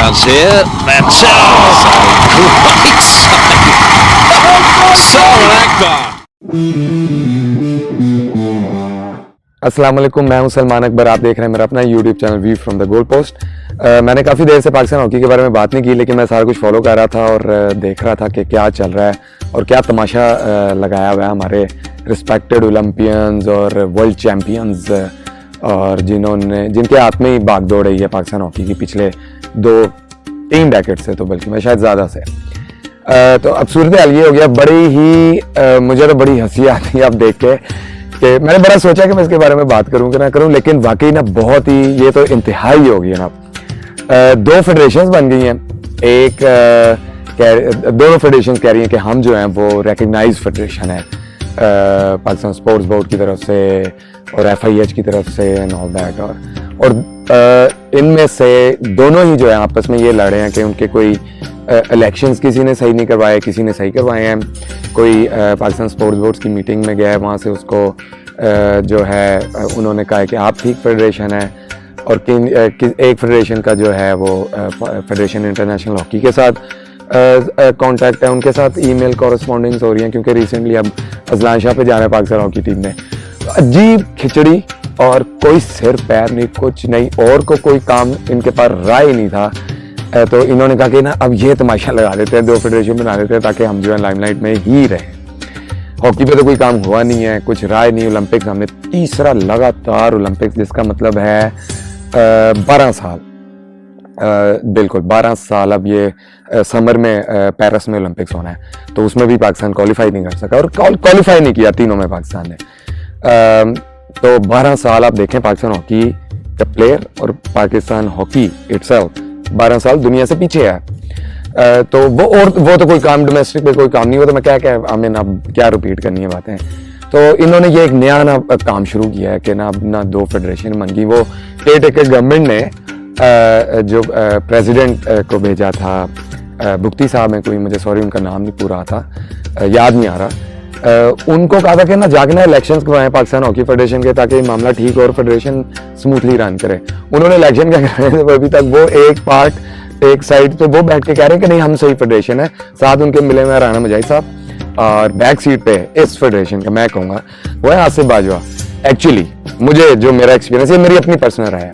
chance here. Mentel right side. Salman Akbar. अस्सलाम वालेकुम, मैं हूं सलमान अकबर। आप देख रहे हैं मेरा अपना YouTube channel view from the goal post. मैंने काफ़ी देर से पाकिस्तान हॉकी के बारे में बात नहीं की, लेकिन मैं सारा कुछ फॉलो कर रहा था और देख रहा था कि क्या चल रहा है और क्या तमाशा लगाया हुआ है हमारे रिस्पेक्टेड ओलंपियंस और वर्ल्ड चैम्पियंस, और जिनके हाथ में ही भागदौड़ रही है पाकिस्तान हॉकी की पिछले 2-3 डेकेड से, तो बल्कि मैं शायद ज़्यादा से। तो अब सूरत हाल ये हो गया, बड़ी ही मुझे तो बड़ी हंसी आती है अब देख के कि मैंने बड़ा सोचा कि मैं इसके बारे में बात करूं कि ना करूं, लेकिन वाकई ना बहुत ही ये तो इंतहाई हो गई है ना। 2 फेडरेशंस बन गई हैं। दोनों फेडरेशंस कह रही हैं कि हम जो हैं वो रिकग्नाइज फेडरेशन है पाकिस्तान स्पोर्ट्स बोर्ड की तरफ से और FIH की तरफ से एंड ऑल दैट, और इनमें से दोनों ही जो है आपस में ये लड़ रहे हैं कि उनके कोई इलेक्शंस किसी ने सही नहीं करवाए, किसी ने सही करवाए हैं। कोई पाकिस्तान स्पोर्ट्स बोर्ड्स की मीटिंग में गया है, वहाँ से उसको जो है उन्होंने कहा है कि आप ठीक फेडरेशन है, और एक फेडरेशन का जो है वो फेडरेशन इंटरनेशनल हॉकी के साथ कांटेक्ट है, उनके साथ ईमेल कॉरेस्पॉन्डिंग्स हो रही हैं, क्योंकि रिसेंटली अब अजलान शाह पे जा रहा है पाकिस्तान हॉकी टीम में। अजीब खिचड़ी और कोई सिर पैर नहीं, कुछ नहीं, और को कोई काम इनके पास राय नहीं था। तो इन्होंने कहा कि ना अब ये तमाशा लगा देते हैं, 2 फेडरेशन बना देते हैं ताकि हम जो है लाइमलाइट में ही रहें। हॉकी पे तो कोई काम हुआ नहीं है, कुछ राय नहीं। ओलंपिक्स हमने तीसरा लगातार ओलंपिक्स, जिसका मतलब है 12 साल, बिल्कुल 12 साल अब ये समर में पेरिस में ओलंपिक्स होना है, तो उसमें भी पाकिस्तान क्वालिफाई नहीं कर सका और क्वालिफाई नहीं किया तीनों में पाकिस्तान ने। तो 12 साल आप देखें पाकिस्तान हॉकी का प्लेयर और पाकिस्तान हॉकी इटसेल्फ 12 साल दुनिया से पीछे है। तो वो तो कोई काम डोमेस्टिक पे कोई काम नहीं, वो तो मैं क्या हमें ना क्या रिपीट करनी है बातें। तो इन्होंने ये एक नया ना काम शुरू किया है कि ना अब ना 2 फेडरेशन बन गई। वो केयरटेकर गवर्नमेंट ने जो प्रेसिडेंट को भेजा था, बुख्ती साहब है कोई, मुझे सॉरी उनका नाम नहीं पूरा था, याद नहीं आ रहा। उनको कहा था कि ना जाके ना इलेक्शंस करवाएं पाकिस्तान हॉकी फेडरेशन के, ताकि मामला ठीक हो और फेडरेशन स्मूथली रन करे। उन्होंने इलेक्शन क्या कर रहे थे अभी तक, वो एक साइड तो वो बैठ के कह रहे हैं कि नहीं हम सही फेडरेशन है, साथ उनके मिले में राना मजाही साहब, और बैक सीट पे इस फेडरेशन का मैं कहूँगा वो है आसिफ बाजवा। एक्चुअली मुझे जो मेरा एक्सपीरियंस है, मेरी अपनी पर्सनल राय है,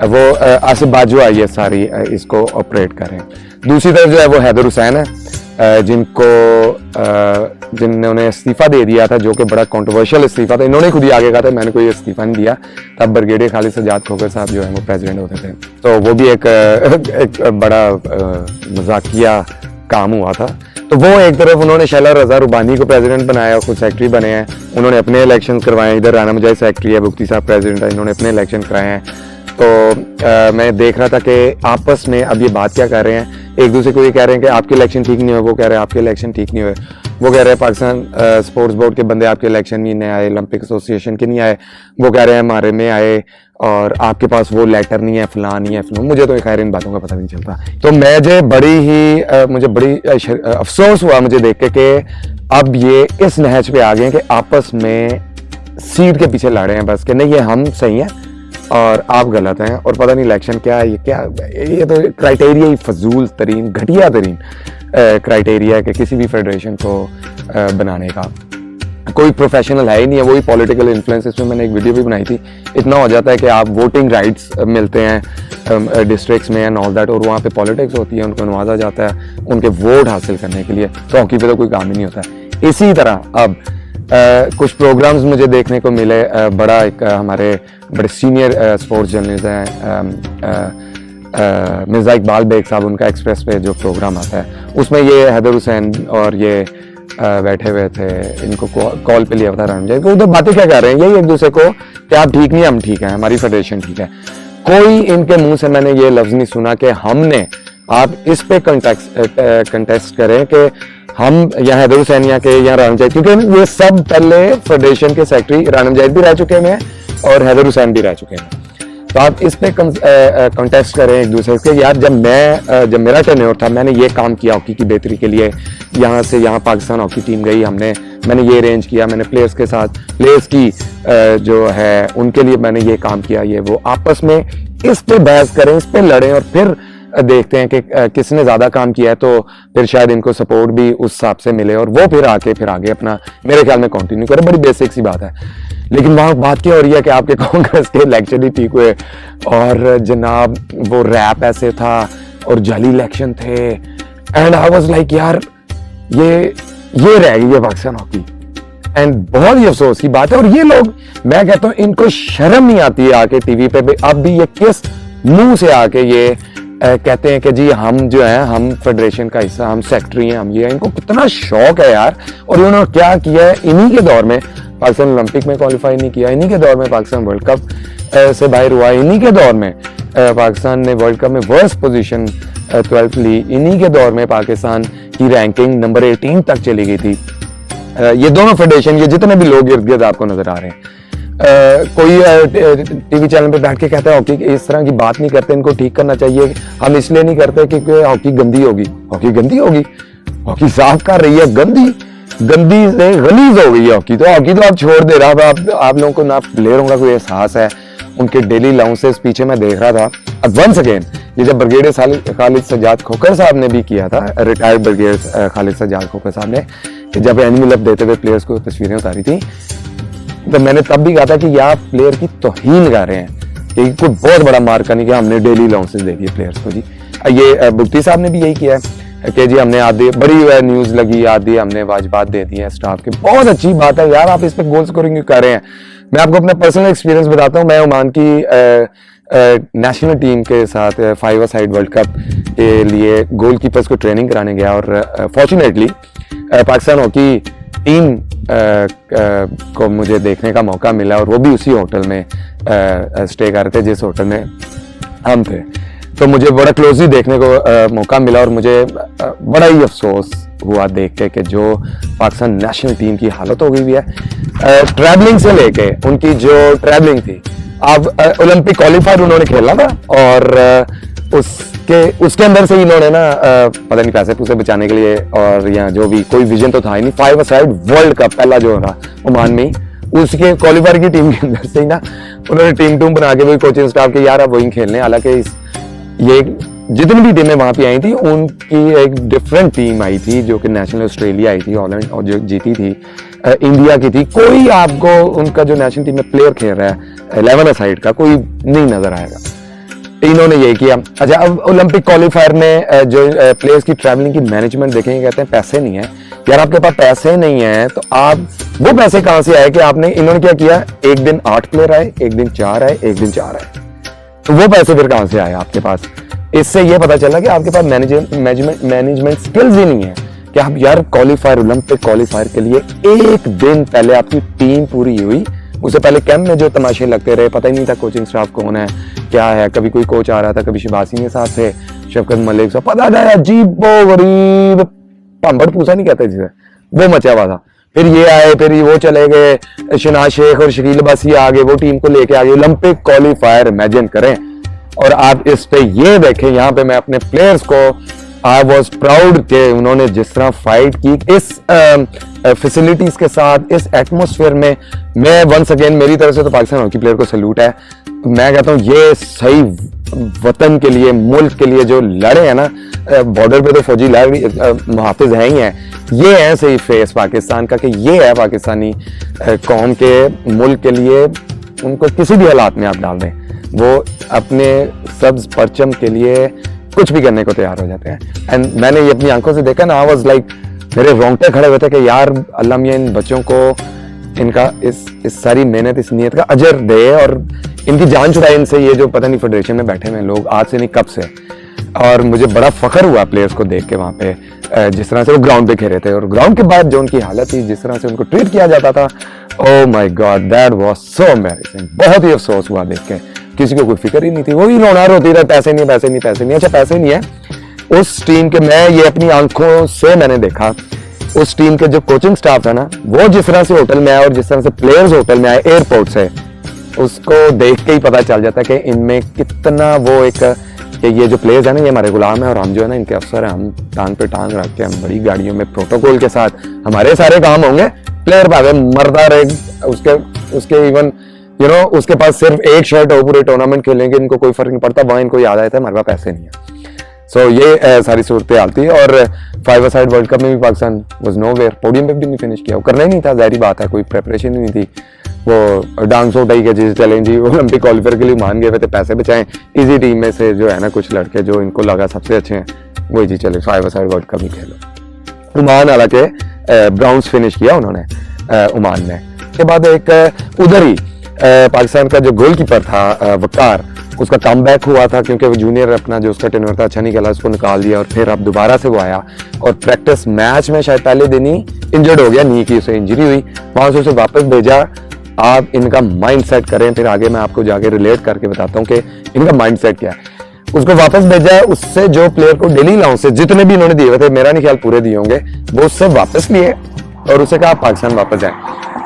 वो आसिफ बाजवा ये सारी इसको ऑपरेट कर रहे हैं। दूसरी तरफ जो है वो हैदर हुसैन है, जिन्होंने इस्तीफा दे दिया था, जो कि बड़ा कंट्रोवर्शियल इस्तीफा था। इन्होंने खुद ही आगे कहा था मैंने कोई इस्तीफा नहीं दिया, तब ब्रिगेडियर खालिद सज्जाद खोखर साहब जो है वो प्रेसिडेंट होते थे। तो वो भी एक बड़ा मजाकिया काम हुआ था। तो वो एक तरफ उन्होंने शैला रजा रुबानी को प्रेसिडेंट बनाया, खुद सेक्रेटरी बने हैं, उन्होंने अपने इलेक्शन करवाए। इधर राना मजाही सेक्रेटरी है, बुख्ती साहब प्रेसिडेंट है, इन्होंने अपने इलेक्शन कराए हैं। तो मैं देख रहा था कि आपस में अब ये बात क्या कर रहे हैं, एक दूसरे को ये कह रहे हैं कि आपके इलेक्शन ठीक नहीं हुए, वो कह रहे हैं आपके इलेक्शन ठीक नहीं हुए, वो कह रहे हैं पाकिस्तान स्पोर्ट्स बोर्ड के बंदे आपके इलेक्शन नहीं आए, ओलंपिक एसोसिएशन के नहीं आए, वो कह रहे हैं हमारे में आए और आपके पास वो लेटर नहीं है, फलां नहीं है फलां। मुझे तो खैर इन बातों का पता नहीं चलता। तो मुझे बड़ी अफसोस हुआ मुझे देख के कि अब ये इस नहज पे आ गए कि आपस में सीट के पीछे लड़ रहे हैं बस, कि नहीं ये हम सही हैं और आप गलत हैं, और पता नहीं इलेक्शन क्या है, ये तो क्राइटेरिया ही फजूल तरीन घटिया तरीन क्राइटेरिया है कि किसी भी फेडरेशन को बनाने का कोई प्रोफेशनल है ही नहीं है, वही पॉलिटिकल इन्फ्लुएंस। इसमें मैंने एक वीडियो भी बनाई थी। इतना हो जाता है कि आप वोटिंग राइट्स मिलते हैं डिस्ट्रिक्ट्स में एंड ऑल दैट, और वहाँ पे पॉलिटिक्स होती है, उनको नवाजा जाता है उनके वोट हासिल करने के लिए। तो हॉकी पे तो कोई काम ही नहीं होता है। इसी तरह अब कुछ प्रोग्राम्स मुझे देखने को मिले। हमारे बड़े सीनियर स्पोर्ट्स जर्नलिस्ट हैं मिर्ज़ा इकबाल बेग साहब, उनका एक्सप्रेस पे जो प्रोग्राम आता है उसमें ये हैदर हुसैन और ये बैठे हुए थे, इनको कॉल पे लिया था रामजाई को। उधर बातें क्या कर रहे हैं, यही एक दूसरे को कि आप ठीक नहीं हम ठीक हैं, हमारी फेडरेशन ठीक है। कोई इनके मुंह से मैंने ये लफ्ज़ नहीं सुना कि हमने आप इस पे कंटेस्ट करें कि हम यहाँ हैदर हुसैनिया के यहाँ राना मजाहिद, क्योंकि ये सब पहले फेडरेशन के सेक्रेटरी राना मजाहिद भी रह चुके हैं और हैदर हुसैन भी रह चुके हैं। तो आप इस पे कंटेस्ट करें एक दूसरे के, यार जब मेरा टेन्योर था मैंने ये काम किया हॉकी की बेहतरी के लिए, यहाँ से यहाँ पाकिस्तान हॉकी टीम गई, मैंने ये अरेंज किया, मैंने प्लेयर्स के साथ प्लेयर्स की जो है उनके लिए मैंने ये काम किया, ये वो आपस में इस पे बहस करें, इस पे लड़ें और फिर देखते हैं कि किसने ज़्यादा काम किया है, तो फिर शायद इनको सपोर्ट भी उस हिसाब से मिले और वो फिर आगे अपना मेरे ख्याल में कंटिन्यू करे। बड़ी बेसिक सी बात है। लेकिन वहाँ बात क्या हो रही है कि आपके कांग्रेस के इलेक्शन ही ठीक हुए और जनाब वो रैप ऐसे था और जाली इलेक्शन थे एंड आई वाज लाइक यार ये रह गई है पाकिस्तान हॉकी। एंड बहुत ही अफसोस की बात है। और ये लोग, मैं कहता हूँ इनको शर्म नहीं आती है आके टीवी पे अब भी ये किस मुंह से आके ये कहते हैं कि जी हम जो है हम फेडरेशन का हिस्सा, हम सेक्रेटरी हैं, हम ये हैं। इनको कितना शौक है यार। और इन्होंने क्या किया है, इन्हीं के दौर में पाकिस्तान ओलंपिक में क्वालिफाई नहीं किया, इन्हीं के दौर में पाकिस्तान वर्ल्ड कप से बाहर हुआ, इन्हीं के दौर में पाकिस्तान ने वर्ल्ड कप में वर्स्ट पोजीशन 12th ली, इन्हीं के दौर में पाकिस्तान की रैंकिंग नंबर 18 तक चली गई थी। ये दोनों फेडरेशन, ये जितने भी लोग इर्द गिर्द आपको नजर आ रहे हैं, कोई टीवी चैनल पे बैठ के कहता है हॉकी इस तरह की बात नहीं करते, इनको ठीक करना चाहिए। हम इसलिए नहीं करते क्योंकि हॉकी गंदी होगी। हॉकी गंदी होगी? हॉकी साफ कर रही है, गंदी से गलीज हो गई है हॉकी। तो हॉकी तो आप छोड़ दे रहा था। आप लोगों को ना प्लेयरों का कोई एहसास है, उनके डेली अलाउंसेस पीछे मैं देख रहा था। अब वंस अगेन ये जब ब्रिगेडियर खालिद सज्जाद खोखर साहब ने भी किया था, रिटायर्ड ब्रिगेडियर खालिद सज्जाद खोखर साहब ने, जब एनिमल अप देते हुए प्लेयर्स को तस्वीरें उतारी थी, तो मैंने तब भी कहा था कि ये आप प्लेयर की तौहीन कर रहे हैं, कि कोई बहुत बड़ा मार्का नहीं कि हमने डेली अलाउंसेस दे दिए प्लेयर्स को। जी ये भुगती साहब ने भी यही किया है कि जी हमने आधी बड़ी न्यूज लगी, आधी हमने वाजबात दे दी है स्टाफ के। बहुत अच्छी बात है यार, आप इस पर गोल स्कोरिंग कर रहे हैं। मैं आपको अपना पर्सनल एक्सपीरियंस बताता हूँ। मैं ओमान की नेशनल टीम के साथ 5-a-साइड वर्ल्ड कप के लिए गोलकीपर्स को ट्रेनिंग कराने गया और फॉर्चुनेटली पाकिस्तान हॉकी टीम को मुझे देखने का मौका मिला और वो भी उसी होटल में स्टे कर रहे थे जिस होटल में हम थे। तो मुझे बड़ा क्लोजली देखने को मौका मिला और मुझे बड़ा ही अफसोस हुआ देख के कि जो पाकिस्तान नेशनल टीम की हालत हो गई है। ट्रैवलिंग से लेके उनकी जो ट्रैवलिंग थी, अब ओलंपिक क्वालिफायर उन्होंने खेला था और उसके अंदर से इन्होंने ना पता नहीं पैसे पूसे बचाने के लिए और या जो भी कोई विजन तो था ही नहीं। 5-a-साइड वर्ल्ड कप पहला जो रहा ओमान में, उसके क्वालिफायर की टीम के अंदर से ही ना उन्होंने टीम बना के वही कोचिंग स्टाफ के यार अब वही खेलने। हालांकि ये जितनी भी टीमें वहां पे आई थी उनकी एक डिफरेंट टीम आई थी जो कि नेशनल ऑस्ट्रेलिया आई थी हॉलैंड और जो जीती थी इंडिया की थी। कोई आपको उनका जो नेशनल टीम में प्लेयर खेल रहा है 11-a-साइड का कोई नहीं नजर आएगा। इन्होंने ये किया। अच्छा, अब ओलंपिक क्वालिफायर में जो प्लेयर्स की ट्रैवलिंग की मैनेजमेंट देखेंगे, कहते हैं पैसे नहीं है यार, आपके पास पैसे नहीं है तो आप वो पैसे कहां से आए कि आपने, इन्होंने क्या किया, एक दिन 8 प्लेयर आए, एक दिन 4 आए, एक दिन 4 आए, तो वो पैसे फिर कहां से आए आपके पास? इससे ये पता चला कि आपके पास मैनेजमेंट स्किल्स ही नहीं है कि आप यार क्वालिफायर, ओलंपिक क्वालिफायर के लिए एक दिन पहले आपकी टीम पूरी हुई, उससे पहले कैंप में जो तमाशे लगते रहे, पता ही नहीं था कोचिंग स्टाफ कौन है क्या है। कभी कोई कोच आ रहा था, कभी शहबाज सिंह के साथ थे, शफकत मलिक साहब, पता था अजीबो गरीब पंबड़ पूछा नहीं कहते जिसे, वो मचा हुआ था। फिर ये आए, फिर वो चले गए, शनाज शेख और शकील अब्बासी आ गए, वो टीम को लेके आ गए ओलंपिक क्वालिफायर। इमेजिन करें। और आप इस पे ये देखें, यहाँ पे मैं अपने प्लेयर्स को आई वॉज प्राउड के उन्होंने जिस तरह फाइट की इस फैसिलिटीज के साथ, इस एटमोसफेयर में। मैं वंस अगेन मेरी तरफ से तो पाकिस्तान हॉकी प्लेयर को सैल्यूट है। मैं कहता हूँ ये सही वतन के लिए, मुल्क के लिए जो लड़े हैं ना, बॉर्डर पे तो फौजी मुहाफिज हैं ही हैं, ये है सही फेस पाकिस्तान का, कि ये है पाकिस्तानी कौम के, मुल्क के लिए उनको किसी भी हालात में आप डाल दें, वो अपने सब्ज परचम के लिए कुछ भी करने को तैयार हो जाते हैं। एंड मैंने ये अपनी आंखों से देखा ना, आई वाज लाइक, मेरे रोंगटे खड़े हुए थे कि यार अल्लाह मियां इन बच्चों को इनका इस सारी मेहनत, इस नियत का अजर दे और इनकी जान छुड़ाए इनसे, ये जो पता नहीं फेडरेशन में बैठे हुए लोग, आज से नहीं कब से। और मुझे बड़ा फख्र हुआ प्लेयर्स को देख के वहाँ पे, जिस तरह से वो ग्राउंड पे खेले थे और ग्राउंड के बाद जो उनकी हालत थी, जिस तरह से उनको ट्रीट किया जाता था, oh my God, that was so embarrassing. बहुत ही अफसोस हुआ देख के, किसी को कोई फिक्र ही नहीं थी, वही रोना रोती रहे, पैसे नहीं पैसे नहीं पैसे नहीं। अच्छा, पैसे नहीं है उस टीम के, मैं ये अपनी आंखों से मैंने देखा, उस टीम के जो कोचिंग स्टाफ था ना, वो जिस तरह से होटल में आए और जिस तरह से प्लेयर्स होटल में आए एयरपोर्ट से, उसको देख के ही पता चल जाता है कि इनमें कितना वो एक, कि ये जो प्लेयर्स है ना, ये हमारे गुलाम है और हम जो है ना इनके अफसर हैं। हम टांग पे टांग रख के, हम बड़ी गाड़ियों में प्रोटोकॉल के साथ हमारे सारे काम होंगे, प्लेयर भावे मरदा रहे, उसके इवन उसके पास सिर्फ एक शर्ट हो, पूरे टूर्नामेंट खेलेंगे, इनको कोई फर्क नहीं पड़ता। वहां इनको याद आया था हमारे पास पैसे नहीं है। सो ये सारी सूरत हाल थी। और 5-a-side वर्ल्ड कप में भी पाकिस्तान वाज नोवेयर, पोडियम पे भी नहीं फिनिश किया, वो करना ही नहीं था, जाहिर बात है, कोई प्रेपरेशन ही नहीं थी। वो डांस आउट ही के चलें जी ओलंपिक क्वालिफायर के लिए मान गए थे, पैसे बचाएं, इजी टीम में से जो है ना कुछ लड़के जो इनको लगा सबसे अच्छे हैं वही जी चले 5-a-side वर्ल्ड कप ही खेलो। ओमान हालांकि ब्राउन्स फिनिश किया उन्होंने ओमान में। के बाद एक उधर ही पाकिस्तान का जो गोलकीपर था वकार, उसका कमबैक हुआ था क्योंकि वो जूनियर अपना जो उसका टेन्योर था अच्छा नहीं खेला, उसको निकाल दिया और फिर अब दोबारा से वो आया और प्रैक्टिस मैच में शायद पहले दिन ही इंजर्ड हो गया, नी की उसे इंजरी हुई, वहां से उसे वापस भेजा। आप इनका माइंड सेट करें, फिर आगे मैं आपको जाके रिलेट करके बताता हूँ कि इनका माइंड सेट क्या है। उसको वापस भेजा, उससे जो प्लेयर को डेली अलाउंसेस जितने भी इन्होंने दिए हुए थे, मेरा नहीं ख्याल पूरे दिए होंगे, वो उससे वापस लिए और उसे कहा पाकिस्तान वापस जाए।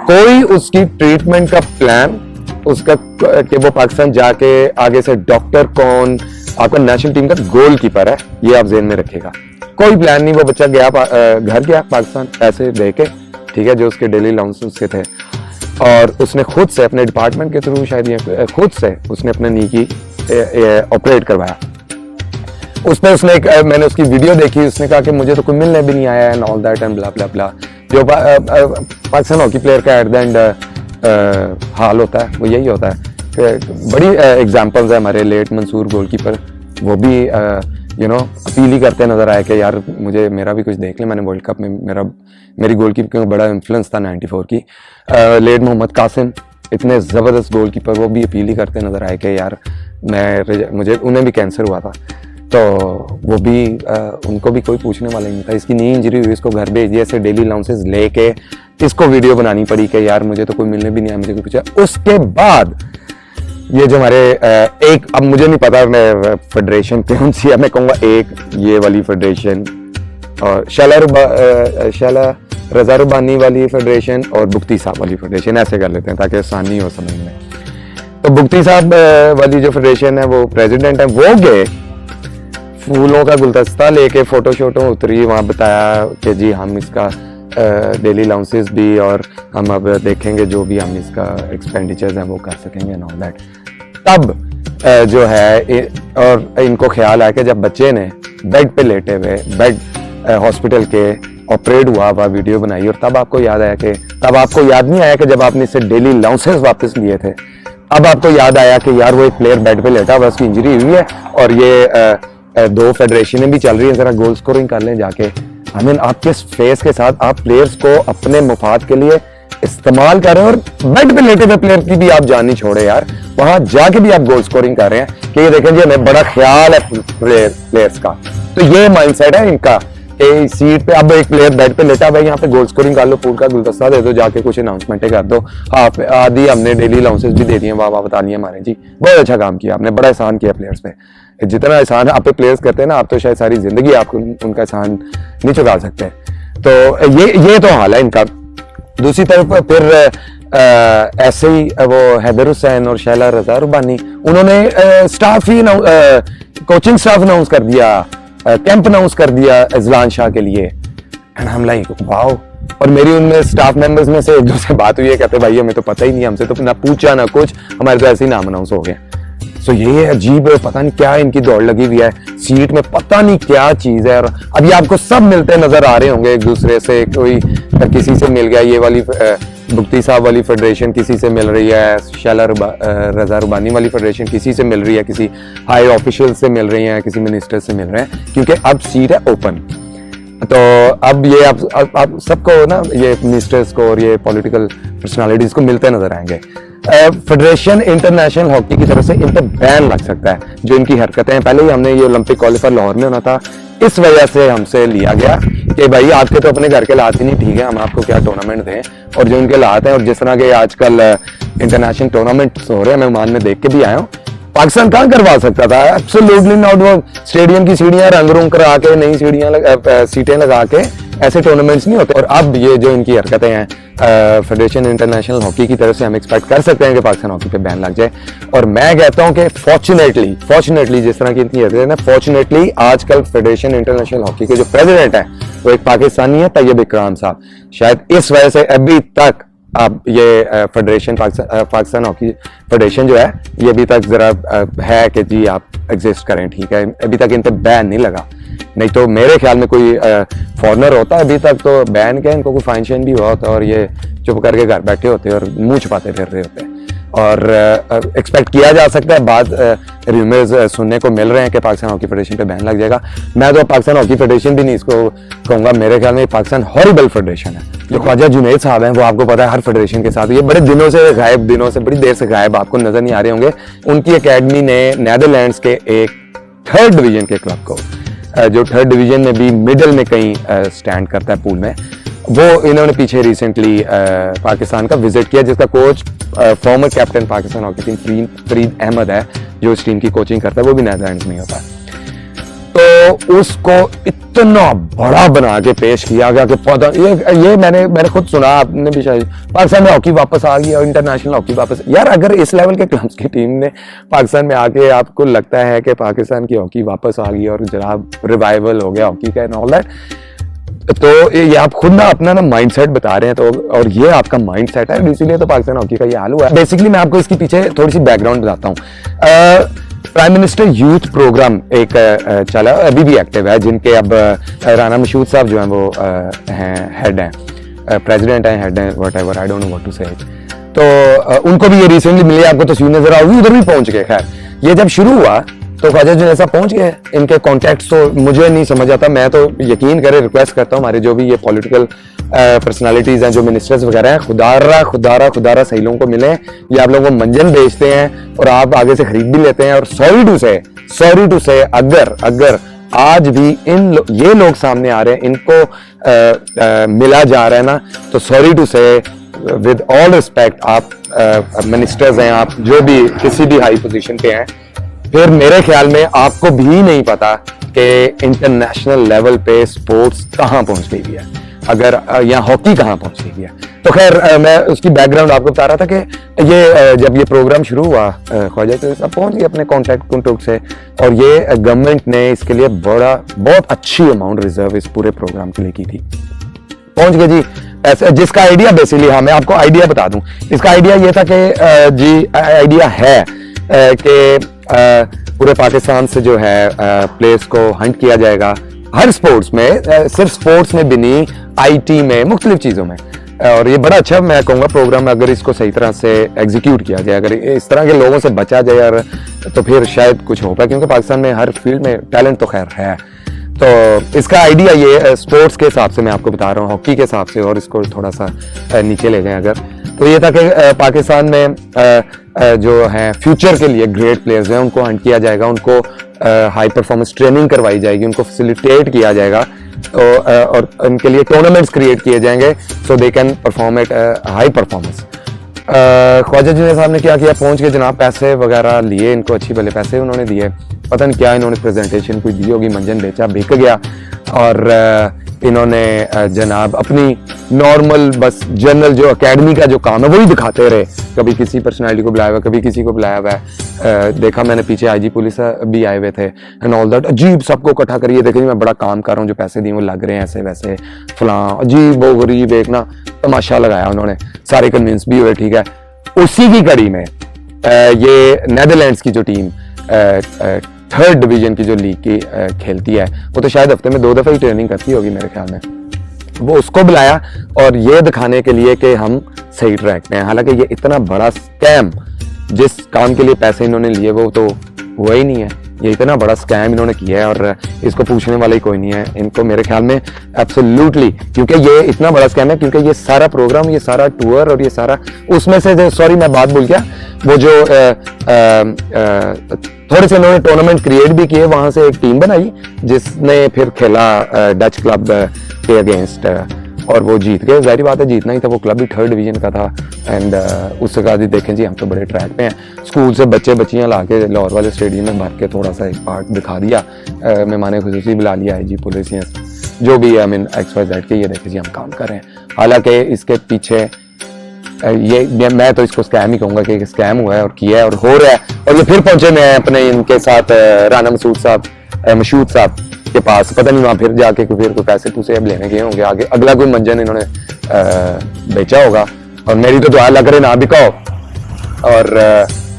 कोई उसकी ट्रीटमेंट का प्लान उसका कि वो पाकिस्तान जाके आगे से डॉक्टर कौन, आपका नेशनल टीम का गोलकीपर है, ये आप जेहन में रखेगा, कोई प्लान नहीं। वो बच्चा गया घर गया पाकिस्तान पैसे दे के, ठीक है, जो उसके डेली अलाउंसेस के थे, और उसने खुद से अपने डिपार्टमेंट के थ्रू शायद ये खुद से उसने अपने नी की ऑपरेट करवाया। उसमें उसने मैंने उसकी वीडियो देखी, उसने कहा कि मुझे तो कोई मिलने भी नहीं आया and all that and blah blah blah. जो पाकिस्तान हॉकी प्लेयर का एट द एंड हाल होता है वो यही होता है। बड़ी एग्जांपल्स है हमारे लेट मंसूर गोलकीपर, वो भी यू नो अपील ही करते नजर आए कि यार मुझे मेरा भी कुछ देख ले, मैंने वर्ल्ड कप में मेरी गोलकीपर में बड़ा इन्फ्लुएंस था 94 की। लेट मोहम्मद कासिम इतने ज़बरदस्त गोलकीपर, वो भी अपील ही करते नजर आए कि यार मुझे उन्हें भी कैंसर हुआ था, तो वो भी उनको भी कोई पूछने वाला ही नहीं था। इसकी नी इंजरी हुई, इसको घर भेज दिया, ऐसे डेली अलाउंसेस लेके इसको वीडियो बनानी पड़ी कि यार मुझे तो कोई मिलने भी नहीं आया, मुझे कोई पूछा। उसके बाद ये जो हमारे एक, अब मुझे नहीं पता मैं फेडरेशन कौन सी है, मैं कहूँगा एक ये वाली फेडरेशन और शाला रजा रुबानी वाली फेडरेशन और बुख्ती साहब वाली फेडरेशन, ऐसे कर लेते हैं ताकि आसानी हो समझने में। तो बुख्ती साहब वाली जो फेडरेशन है वो प्रेसिडेंट है, वो गए फूलों का गुलदस्ता लेके फोटो शोटो उतरी, वहाँ बताया कि जी हम इसका डेली अलाउंसेस भी और हम अब देखेंगे जो भी हम इसका एक्सपेंडिचर्स हैं वो कर सकेंगे एंड ऑल दैट। तब जो है और इनको ख्याल आया कि जब बच्चे ने बेड पे लेटे हुए बेड हॉस्पिटल के ऑपरेट हुआ वीडियो बनाई, और तब आपको याद आया कि तब आपको याद नहीं आया कि जब आपने इससे डेली अलाउंसेस वापस लिए थे, अब आपको याद आया कि यार वो एक प्लेयर बेड पे लेटा हुआ, उसकी इंजरी हुई है और ये दो फेडरेशनें भी चल रही हैं, जरा गोल स्कोरिंग कर लें जाके। आई मीन आपके फेस के साथ आप प्लेयर्स को अपने मुफाद के लिए इस्तेमाल कर रहे हैं, और बेड पे लेटे हुए प्लेयर की भी आप जान नहीं छोड़े यार, वहां जाके भी आप गोल स्कोरिंग कर रहे हैं कि ये देखें जी हमें बड़ा ख्याल है प्लेयर्स का। तो ये माइंडसेट है इनका कि सीट पे अब एक प्लेयर बेड पे लेटा भाई यहाँ पे गोल स्कोरिंग कर लो, पूल का गुलदस्ता दे दो, जाके कुछ अनाउंसमेंटें कर दो, हाफ आधी हमने डेली अलाउंसेस भी दे दिए, वाह वाह बता दिए हमारे जी, बहुत अच्छा काम किया आपने, बड़ा एहसान किया प्लेयर्स पे। जितना एहसान आप पे प्लेयर्स करते हैं ना, आप तो शायद सारी जिंदगी आप उनका एहसान नहीं चुका सकते। तो ये तो हाल है इनका। दूसरी तरफ फिर ऐसे ही वो हैदर हुसैन और शैला रजा रुबानी, उन्होंने स्टाफ ही कोचिंग स्टाफ अनाउंस कर दिया, कैंप अनाउंस कर दिया इजलान शाह के लिए, एंड हम लाइक वाओ। और मेरी उनमें स्टाफ मेंबर्स में से एक दो से बात हुई है, कहते भाई हमें तो पता ही नहीं, हमसे तो ना पूछा ना कुछ, हमारे तो ऐसे ही नाम अनाउंस हो गया। सो ये अजीब है, पता नहीं क्या इनकी दौड़ लगी हुई है सीट में, पता नहीं क्या चीज है। और अभी आपको सब मिलते नजर आ रहे होंगे एक दूसरे से, कोई किसी से मिल गया, ये वाली बुख्ती साहब वाली फेडरेशन किसी से मिल रही है, शैला रजा रुबानी वाली फेडरेशन किसी से मिल रही है, किसी हाई ऑफिशियल से मिल रही है, किसी मिनिस्टर से मिल रहे हैं, क्योंकि अब सीट है ओपन। तो अब ये आप सबको ना, ये मिनिस्टर्स को और ये पॉलिटिकल पर्सनालिटीज को मिलते नजर आएंगे। फेडरेशन इंटरनेशनल हॉकी की तरफ से इन पर बैन लग सकता है, जो इनकी हरकतें हैं। पहले ही हमने ये ओलंपिक क्वालिफायर लाहौर में होना था, इस वजह से हमसे लिया गया कि भाई आपके तो अपने घर के हालात ही नहीं ठीक है, हम आपको क्या टूर्नामेंट दें। और जो इनके हालात हैं, और जिस तरह के आजकल इंटरनेशनल टूर्नामेंट हो रहे हैं, मैं ओमान में देख के भी आया हूँ, पाकिस्तान कहाँ करवा सकता था, एब्सोल्युटली नॉट। वो स्टेडियम की सीढ़ियां रंग रूंग करा के, नई सीटें लगा के ऐसे टूर्नामेंट्स नहीं होते। और अब ये जो इनकी हरकतें हैं फेडरेशन इंटरनेशनल हॉकी की तरफ से, हम एक्सपेक्ट कर सकते हैं कि पाकिस्तान हॉकी पे बैन लग जाए। और मैं कहता हूं कि फॉर्चुनेटली जिस तरह की इनकी हरकतें हैं ना, फॉर्चुनेटली आजकल फेडरेशन इंटरनेशनल हॉकी के जो प्रेसिडेंट है वो एक पाकिस्तानी है, तैयब इकराम साहब। शायद इस वजह से अभी तक अब ये फेडरेशन पाकिस्तान हॉकी फेडरेशन जो है ये अभी तक ज़रा है कि जी आप एग्जिस्ट करें, ठीक है, अभी तक इन पर बैन नहीं लगा। नहीं तो मेरे ख्याल में कोई फॉरनर होता अभी तक तो बैन क्या, इनको कोई फाइन शाइन भी हुआ होता और ये चुप करके घर बैठे होते और मुंह छुपाते फिर रहे होते। और एक्सपेक्ट किया जा सकता है, बाद रूमर्स सुनने को मिल रहे हैं कि पाकिस्तान हॉकी फेडरेशन पे बैन लग जाएगा। मैं तो पाकिस्तान हॉकी फेडरेशन भी नहीं इसको कहूँगा, मेरे ख्याल में पाकिस्तान हॉरिबल फेडरेशन है। जो ख्वाजा जुनैद साहब हैं वो आपको पता है हर फेडरेशन के साथ ये बड़े दिनों से गायब, दिनों से बड़ी देर से गायब, आपको नजर नहीं आ रहे होंगे। उनकी एकेडमी ने नीदरलैंड्स के एक 3rd डिवीजन के क्लब को, जो 3rd डिवीजन में भी मिडिल में कहीं स्टैंड करता है पूल में, वो इन्होंने पीछे रिसेंटली पाकिस्तान का विजिट किया, जिसका coach former captain Pakistan hockey team Farid Ahmed है, जो इस टीम की कोचिंग करता है, वो भी नीदरलैंड्स में होता है। तो उसको इतना बड़ा बना के पेश किया गया कि पता ये मैंने खुद सुना, आपने भी शायद, पाकिस्तान में हॉकी वापस आ गई और इंटरनेशनल हॉकी वापस। यार अगर इस लेवल के क्लब्स की टीम ने पाकिस्तान में आके आपको लगता है कि पाकिस्तान की हॉकी वापस आ गई और जनाब रिवाइवल हो गया हॉकी का एंड ऑल दैट, तो ये आप खुद ना अपना ना माइंडसेट बता रहे हैं, तो और ये आपका माइंडसेट है, इसीलिए तो पाकिस्तान हॉकी का ये हाल हुआ है। बेसिकली मैं आपको इसके पीछे थोड़ी सी बैकग्राउंड बताता हूँ। प्राइम मिनिस्टर यूथ प्रोग्राम एक चला, अभी भी एक्टिव है, जिनके अब राना मशहूद साहब जो हैं वो हैं हेड हैं, प्रेसिडेंट हैं, हेड हैं, whatever, I don't know what to say. तो उनको भी ये रिसेंटली मिली, आपको तस्वीर नजर आओगी, उधर भी पहुंच गए। खैर ये जब शुरू हुआ तो ख्वाजा जुनैद साहब पहुंच गए, इनके कॉन्टैक्ट्स तो मुझे नहीं समझ आता, मैं तो यकीन करें रिक्वेस्ट करता हूँ हमारे जो भी ये पॉलिटिकल पर्सनालिटीज हैं, जो मिनिस्टर्स वगैरह हैं, खुदारा सही लोगों को मिले। ये आप लोगों को मंजन बेचते हैं और आप आगे से खरीद भी लेते हैं। और सॉरी टू से अगर आज भी ये लोग सामने आ रहे हैं, इनको मिला जा रहा है ना, तो सॉरी टू से विद ऑल रिस्पेक्ट, आप मिनिस्टर्स हैं, आप जो भी किसी भी हाई पोजीशन पे हैं, फिर मेरे ख्याल में आपको भी नहीं पता कि इंटरनेशनल लेवल पे स्पोर्ट्स कहाँ पहुंच गई है, अगर यहाँ हॉकी कहाँ पहुंच गई है। तो खैर मैं उसकी बैकग्राउंड आपको बता रहा था कि ये जब ये प्रोग्राम शुरू हुआ, ख्वाजा जुनैद साहब पहुंच गए अपने कॉन्टैक्ट से, और ये गवर्नमेंट ने इसके लिए बहुत अच्छी अमाउंट रिजर्व इस पूरे प्रोग्राम के लिए की थी। पहुंच गए जी ऐसे, जिसका आइडिया बेसिकली, हाँ मैं आपको आइडिया बता दूं, इसका आइडिया ये था कि जी आइडिया है कि पूरे पाकिस्तान से जो है प्लेयर्स को हंट किया जाएगा हर स्पोर्ट्स में, सिर्फ स्पोर्ट्स में भी नहीं, आईटी में, मुख्तलिफ चीज़ों में। और ये बड़ा अच्छा मैं कहूँगा प्रोग्राम, अगर इसको सही तरह से एग्जीक्यूट किया जाए, अगर इस तरह के लोगों से बचा जाए यार, तो फिर शायद कुछ हो पाए, क्योंकि पाकिस्तान में हर फील्ड में टैलेंट तो खैर है। तो इसका आइडिया ये स्पोर्ट्स के हिसाब से मैं आपको बता रहा हूँ, हॉकी के हिसाब से, और इसको थोड़ा सा नीचे ले जाएं अगर, तो ये था कि पाकिस्तान में जो है फ्यूचर के लिए ग्रेट प्लेयर्स हैं, उनको हंट किया जाएगा, उनको हाई परफॉर्मेंस ट्रेनिंग करवाई जाएगी, उनको फैसिलिटेट किया जाएगा, तो और उनके लिए टूर्नामेंट्स क्रिएट किए जाएंगे so they can perform at high performance. Khawaja Junaid sahab ने क्या किया, पहुंच के जनाब पैसे वगैरह लिए, इनको अच्छी भले पैसे उन्होंने दिए, पता नहीं क्या इन्होंने प्रेजेंटेशन कोई दी होगी, मंजन बेचा, बिक गया, और इन्होंने जनाब अपनी नॉर्मल बस जनरल जो एकेडमी का जो काम है वही दिखाते रहे, कभी किसी पर्सनालिटी को बुलाया हुआ, कभी किसी को बुलाया हुआ है, देखा मैंने पीछे आईजी पुलिस भी आए हुए थे एंड ऑल दैट, अजीब सबको इकट्ठा करिए, देखिए मैं बड़ा काम कर रहा हूँ, जो पैसे दिए वो लग रहे हैं ऐसे वैसे फलां, अजीब वो गरीब, एक ना तमाशा लगाया उन्होंने, सारे कन्विंस भी हुए, ठीक है। उसी की कड़ी में ये नीदरलैंड्स की जो टीम 3rd डिवीजन की जो लीग की खेलती है, वो तो शायद हफ्ते में 2 दफा ही ट्रेनिंग करती होगी मेरे ख्याल में, वो उसको बुलाया और ये दिखाने के लिए कि हम सही ट्रैक पे हैं। हालांकि ये इतना बड़ा स्कैम, जिस काम के लिए पैसे इन्होंने लिए वो तो हुआ ही नहीं है, ये इतना बड़ा स्कैम इन्होंने किया है और इसको पूछने वाला ही कोई नहीं है इनको मेरे ख्याल में एब्सोल्युटली, क्योंकि ये इतना बड़ा स्कैम है, क्योंकि ये सारा प्रोग्राम, ये सारा टूर और ये सारा उसमें से, सॉरी मैं बात भूल गया, वो जो थोड़े से इन्होंने टूर्नामेंट क्रिएट भी किए, वहां से एक टीम बनाई जिसने फिर खेला डच क्लब के अगेंस्ट, और वो जीत गए, जाहिर बात है जीतना ही था, वो क्लब भी 3rd डिवीजन का था। एंड उसके बाद ही देखें जी हम तो बड़े ट्रैक पे हैं, स्कूल से बच्चे बच्चियां ला के लाहौर वाले स्टेडियम में भर के थोड़ा सा एक पार्ट दिखा दिया, मेहमान खुसूसी बुला लिया है जी पुलिस जो भी आई मीन XYZ के, ये देखें जी हम काम कर रहे हैं। हालांकि इसके पीछे ये मैं तो इसको स्कैम ही कहूंगा कि स्कैम हुआ है और किया है और हो रहा है, और ये फिर पहुंचे मैं अपने इनके साथ राना मशहूद साहब के पास, पता नहीं वहाँ फिर जाके फिर कोई पैसे पूसे अब लेने गए होंगे, आगे अगला कोई मंजन इन्होंने बेचा होगा, और मेरी तो दुआ लग रहे ना बिकाओ। और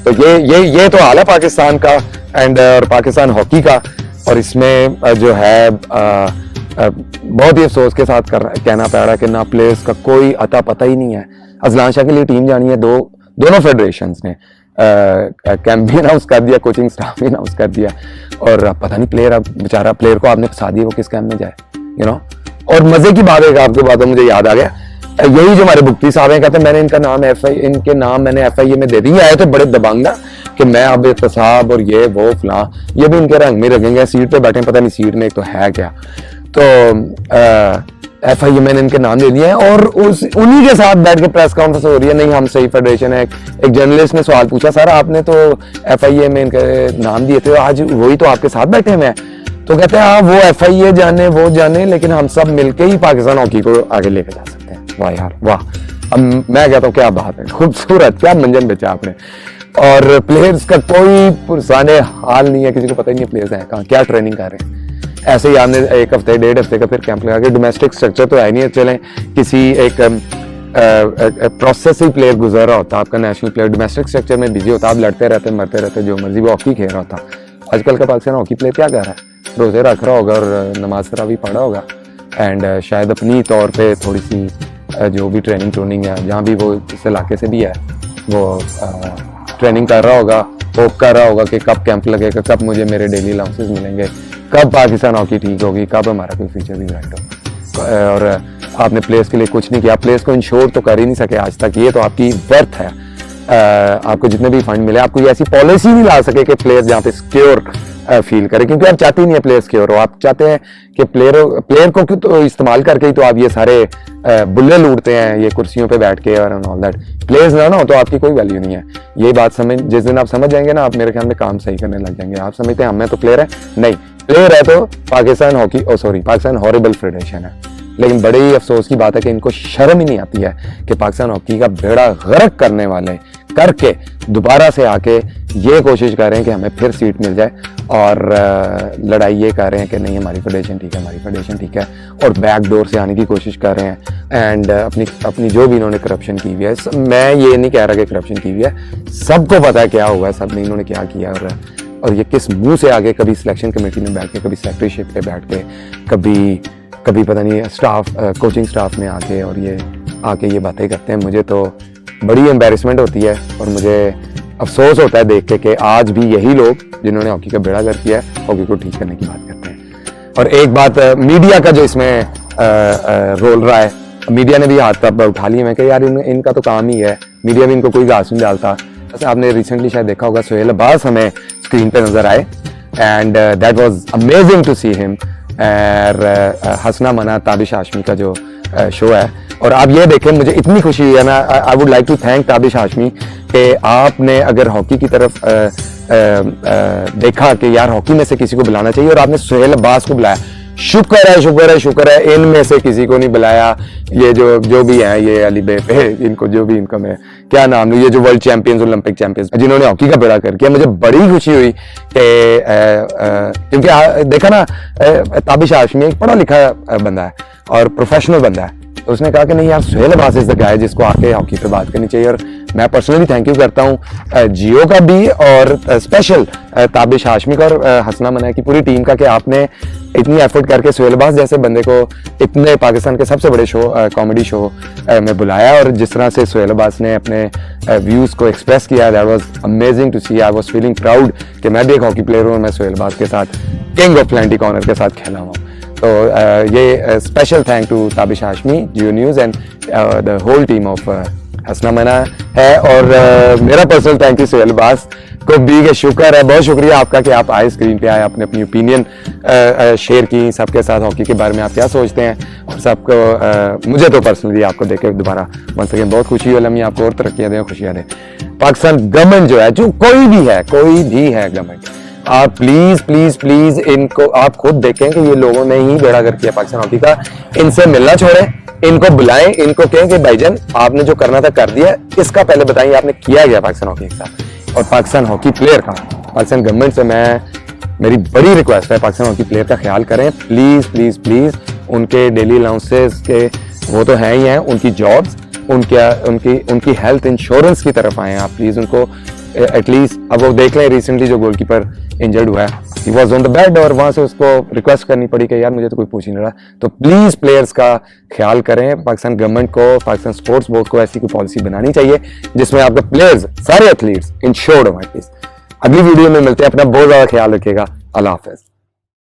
तो ये तो हाल है पाकिस्तान का एंड और पाकिस्तान हॉकी का। और इसमें जो है बहुत ही अफसोस के साथ कहना पड़ रहा है कि ना प्लेयर्स का कोई अता पता ही नहीं है। अजलान शाह के लिए टीम जानी है, दोनों फेडरेशंस ने कैंप भी अनाउंस कर दिया, कोचिंग स्टाफ भी अनाउंस कर दिया, और पता नहीं प्लेयर, अब बेचारा प्लेयर को आपने फंसा दिया, वो किस कैंप में जाए, यू नो। और मजे की बात है, आपके बात मुझे याद आ गया, यही जो हमारे बुक्ति साहब हैं, कहते हैं मैंने इनका नाम इनके नाम मैंने FIA में दे दी। आए थे बड़े दबंग कि मैं अब एहतसाब और ये वो फलां, ये भी इनके रंग में रखेंगे, सीट पे बैठे, पता नहीं सीट में एक तो है क्या। तो FIA मैंने इनके नाम दे दिए हैं और उन्हीं के साथ बैठ के प्रेस कॉन्फ्रेंस हो रही है। नहीं, हम सही फेडरेशन है। एक जर्नलिस्ट ने सवाल पूछा, सर आपने तो FIA में इनके नाम दिए थे, आज वही तो आपके साथ बैठे हुए हैं। तो कहते हैं हाँ, वो FIA जाने, वो जाने, लेकिन हम सब मिलके ही पाकिस्तान हॉकी को आगे लेके जा सकते हैं। वाह यार वाह। अब मैं कहता हूँ क्या बात है, खूबसूरत, क्या मंजन बेचा आपने। और प्लेयर्स का कोई पुरसाने हाल नहीं है, किसी को पता ही नहीं प्लेयर्स हैं कहाँ, क्या ट्रेनिंग कर रहे हैं। ऐसे ही आपने 1 हफ्ते 1.5 हफ्ते का फिर कैंप लगा के, डोमेस्टिक स्ट्रक्चर तो है नहीं है। चलें किसी एक प्रोसेस ही प्लेयर गुजर रहा होता, आपका नेशनल प्लेयर डोमेस्टिक स्ट्रक्चर में बिजी होता, आप लड़ते रहते, मरते रहते, जो मर्जी वो हॉकी खेल रहा होता। आजकल का पाकिस्तान हॉकी प्लेयर क्या कर रहा है, रोजे रख रहा होगा और नमाज तरावी पढ़ा होगा एंड शायद अपनी तौर पे थोड़ी सी जो भी ट्रेनिंग है, जहाँ भी वो इस इलाके से भी है, वो ट्रेनिंग कर रहा होगा, होप कर रहा होगा कि कब कैंप लगेगा, कब मुझे मेरे डेली अलाउंसेस मिलेंगे, कब पाकिस्तान हॉकी ठीक होगी, कब हमारा कोई फ्यूचर भी ब्राइट हो। और आपने प्लेयर्स के लिए कुछ नहीं किया, प्लेयर्स को इंश्योर तो कर ही नहीं सके आज तक। ये तो आपकी वर्थ है। आपको जितने भी फंड मिले, आपको ये ऐसी पॉलिसी नहीं ला सके कि प्लेयर जहाँ पे सिक्योर फील करे, क्योंकि आप चाहते ही नहीं है प्लेयर सिक्योर हो। आप चाहते हैं कि प्लेयर को तो इस्तेमाल करके ही तो आप ये सारे बुल्ले लूटते हैं, ये कुर्सियों पे बैठ के और ऑल दैट। प्लेयर्स ना हो तो आपकी कोई वैल्यू नहीं है। ये बात समझ, जिस दिन आप समझ जाएंगे ना, आप मेरे ख्याल में काम सही करने लग जाएंगे। आप समझते हैं हमें तो प्लेयर है, नहीं, प्लेयर है तो Pakistan hockey, Pakistan horrible federation है। लेकिन बड़े ही अफसोस की बात है कि इनको शर्म ही नहीं आती है कि पाकिस्तान हॉकी का बेड़ा गर्क करने वाले करके दोबारा से आके ये कोशिश कर रहे हैं कि हमें फिर सीट मिल जाए, और लड़ाई ये कर रहे हैं कि नहीं हमारी फेडरेशन ठीक है, हमारी फेडरेशन ठीक है, और बैक डोर से आने की कोशिश कर रहे हैं। एंड अपनी जो भी इन्होंने करप्शन की हुई है, मैं ये नहीं कह रहा कि करप्शन की हुई है, सबको पता है क्या हुआ है, सब ने इन्होंने क्या किया, और ये किस मुंह से आगे कभी सिलेक्शन कमेटी में बैठ के, कभी सेक्रेटरीशिप पे बैठ के, कभी पता नहीं स्टाफ, कोचिंग स्टाफ में आके, और ये आके ये बातें करते हैं। मुझे तो बड़ी एम्बैरेसमेंट होती है और मुझे अफसोस होता है देख के कि आज भी यही लोग जिन्होंने हॉकी का बेड़ा गर्क किया है, हॉकी को ठीक करने की बात करते हैं। और एक बात मीडिया का जो इसमें रोल रहा है, मीडिया ने भी हाथ तब उठा लिया। मैं कहा यार इनका तो काम ही है, मीडिया भी इनको कोई घास नहीं डालता। जैसे आपने रिसेंटली शायद देखा होगा, सोहेल अब्बास हमें स्क्रीन पे नजर आए and that was amazing to see him. Hasna Mana Tabish Hashmi का जो शो है, और आप ये देखें, मुझे इतनी खुशी हुई है ना, I would like to thank Tabish Hashmi कि आपने अगर हॉकी की तरफ देखा कि यार हॉकी में से किसी को बुलाना चाहिए, और आपने सोहेल अब्बास को बुलाया। शुक्र है इनमें से किसी को नहीं बुलाया। ये जो भी हैं, ये अली बे पे, इनको जो भी इनका मैं क्या नाम लूं, ये जो वर्ल्ड चैंपियंस, ओलंपिक चैंपियंस, जिन्होंने हॉकी का बेड़ा कर किया, मुझे बड़ी खुशी हुई कि क्योंकि देखा ना, ताबिश हाशमी एक पढ़ा लिखा बंदा है और प्रोफेशनल बंदा है। तो उसने कहा कि नहीं यार, Sohail Abbas is the guy जिसको आके हॉकी पे बात करनी चाहिए। और मैं पर्सनली थैंक यू करता हूँ जियो का भी और स्पेशल ताबिश हाशमी का और हसना मना की पूरी टीम का, कि आपने इतनी एफर्ट करके सोहेल अब्बास जैसे बंदे को इतने पाकिस्तान के सबसे बड़े शो, कॉमेडी शो में बुलाया, और जिस तरह से सोहेल अब्बास ने अपने व्यूज को एक्सप्रेस किया, that was amazing to see. I was feeling proud कि मैं भी एक हॉकी प्लेयर हूँ, मैं सोहेल अब्बास के साथ, किंग ऑफ प्लेंटी कॉर्नर के साथ खेला हूँ। तो ये special thank to Tabish Hashmi, Geo News and the whole team of Hasna Mana Hai. और मेरा personal thank you Sohail Abbas को भी, के शुक्र है, बहुत शुक्रिया आपका कि आप आए, स्क्रीन पे आए, आपने अपनी ओपिनियन शेयर की सबके साथ हॉकी के बारे में, आप क्या सोचते हैं। और सबको मुझे तो पर्सनली आपको देख के दोबारा वंस अगेन बहुत खुशी हुई। अल्लाह आपको और तरक्कियां दें, खुशियां दें। पाकिस्तान गवर्नमेंट जो है, जो कोई भी है गवर्नमेंट, आप प्लीज इनको आप खुद देखें कि ये लोगों ने ही बेड़ा गर्क किया पाकिस्तान हॉकी का। इनसे मिलना छोड़ें, इनको बुलाएं, इनको कहें कि भाईजान आपने जो करना था कर दिया, इसका पहले बताइए आपने किया गया पाकिस्तान हॉकी के साथ। और पाकिस्तान हॉकी प्लेयर का, पाकिस्तान गवर्नमेंट से मेरी बड़ी रिक्वेस्ट है, पाकिस्तान हॉकी प्लेयर का ख्याल करें प्लीज। उनके डेली अलाउंसेस के वो तो हैं ही हैं, उनकी जॉब्स, उनकी हेल्थ इंश्योरेंस की तरफ आए आप प्लीज उनको एटलीस्ट। अब वो देख लें रिसेंटली जो गोलकीपर इंजर्ड हुआ है, he was on the bed और वहां से उसको रिक्वेस्ट करनी पड़ी कि यार मुझे तो कोई पूछ ही नहीं रहा। तो प्लीज प्लेयर्स का ख्याल करें। पाकिस्तान गवर्नमेंट को, पाकिस्तान स्पोर्ट्स बोर्ड को ऐसी कोई पॉलिसी बनानी चाहिए जिसमें आपके प्लेयर्स, सारे एथलीट्स इंश्योर्ड हो एटलीस्ट। अगली वीडियो में मिलते हैं, अपना बहुत ज्यादा ख्याल रखिएगा। अल्लाह हाफिज।